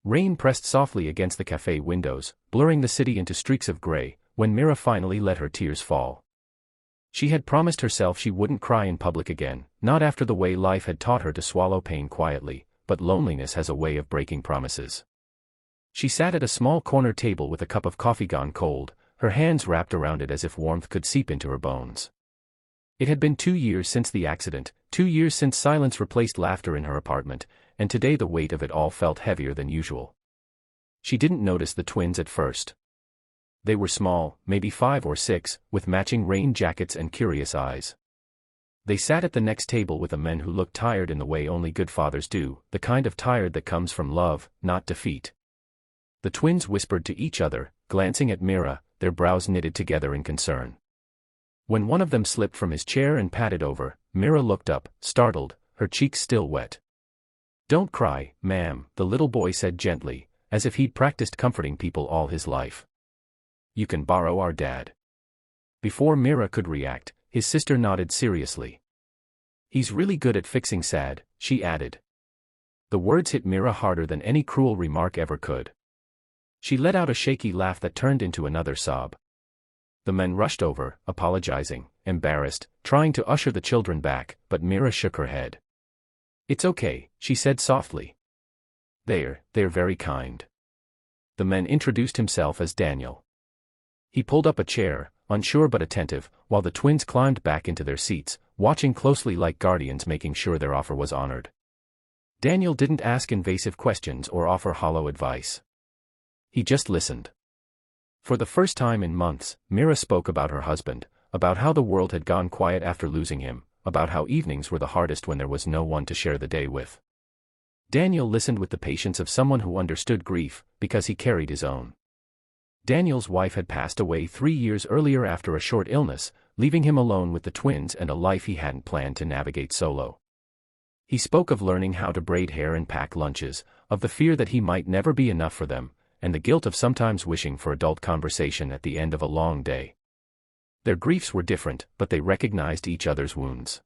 Rain pressed softly against the café windows, blurring the city into streaks of gray, when Mira finally let her tears fall. She had promised herself she wouldn't cry in public again, not after the way life had taught her to swallow pain quietly, but loneliness has a way of breaking promises. She sat at a small corner table with a cup of coffee gone cold, her hands wrapped around it as if warmth could seep into her bones. It had been 2 years since the accident, 2 years since silence replaced laughter in her apartment, and today the weight of it all felt heavier than usual. She didn't notice the twins at first. They were small, maybe 5 or 6, with matching rain jackets and curious eyes. They sat at the next table with a man who looked tired in the way only good fathers do, the kind of tired that comes from love, not defeat. The twins whispered to each other, glancing at Mira, their brows knitted together in concern. When one of them slipped from his chair and patted over, Mira looked up, startled, her cheeks still wet. "Don't cry, ma'am," the little boy said gently, as if he'd practiced comforting people all his life. "You can borrow our dad." Before Mira could react, his sister nodded seriously. "He's really good at fixing sad," she added. The words hit Mira harder than any cruel remark ever could. She let out a shaky laugh that turned into another sob. The men rushed over, apologizing, embarrassed, trying to usher the children back, but Mira shook her head. "It's okay," she said softly. They're very kind." The man introduced himself as Daniel. He pulled up a chair, unsure but attentive, while the twins climbed back into their seats, watching closely like guardians making sure their offer was honored. Daniel didn't ask invasive questions or offer hollow advice. He just listened. For the first time in months, Mira spoke about her husband, about how the world had gone quiet after losing him, about how evenings were the hardest when there was no one to share the day with. Daniel listened with the patience of someone who understood grief, because he carried his own. Daniel's wife had passed away 3 years earlier after a short illness, leaving him alone with the twins and a life he hadn't planned to navigate solo. He spoke of learning how to braid hair and pack lunches, of the fear that he might never be enough for them, and the guilt of sometimes wishing for adult conversation at the end of a long day. Their griefs were different, but they recognized each other's wounds.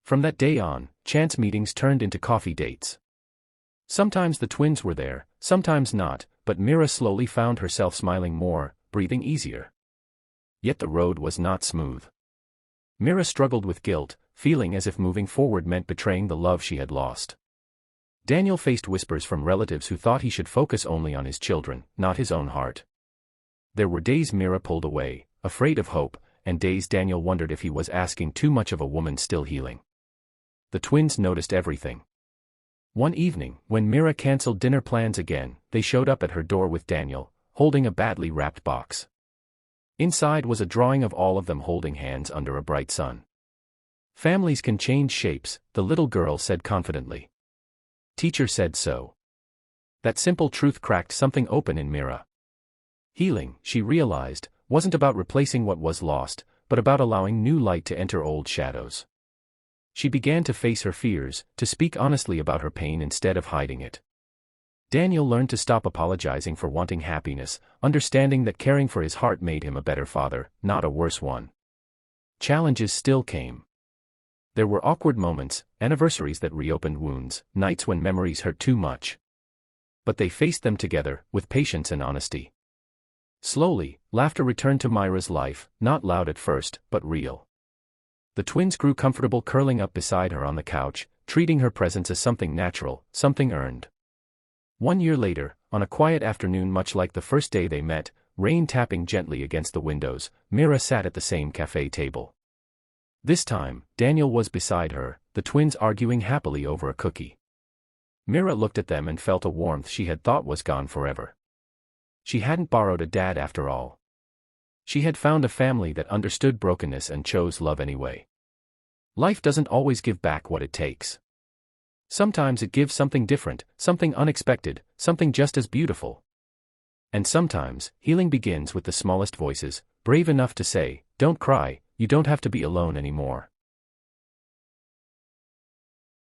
From that day on, chance meetings turned into coffee dates. Sometimes the twins were there, sometimes not, but Mira slowly found herself smiling more, breathing easier. Yet the road was not smooth. Mira struggled with guilt, feeling as if moving forward meant betraying the love she had lost. Daniel faced whispers from relatives who thought he should focus only on his children, not his own heart. There were days Mira pulled away, afraid of hope, and days Daniel wondered if he was asking too much of a woman still healing. The twins noticed everything. One evening, when Mira canceled dinner plans again, they showed up at her door with Daniel, holding a badly wrapped box. Inside was a drawing of all of them holding hands under a bright sun. "Families can change shapes," the little girl said confidently. "Teacher said so." That simple truth cracked something open in Mira. Healing, she realized, wasn't about replacing what was lost, but about allowing new light to enter old shadows. She began to face her fears, to speak honestly about her pain instead of hiding it. Daniel learned to stop apologizing for wanting happiness, understanding that caring for his heart made him a better father, not a worse one. Challenges still came. There were awkward moments, anniversaries that reopened wounds, nights when memories hurt too much. But they faced them together, with patience and honesty. Slowly, laughter returned to Myra's life, not loud at first, but real. The twins grew comfortable curling up beside her on the couch, treating her presence as something natural, something earned. 1 year later, on a quiet afternoon much like the first day they met, rain tapping gently against the windows, Mira sat at the same café table. This time, Daniel was beside her, the twins arguing happily over a cookie. Mira looked at them and felt a warmth she had thought was gone forever. She hadn't borrowed a dad after all. She had found a family that understood brokenness and chose love anyway. Life doesn't always give back what it takes. Sometimes it gives something different, something unexpected, something just as beautiful. And sometimes, healing begins with the smallest voices, brave enough to say, "Don't cry, you don't have to be alone anymore."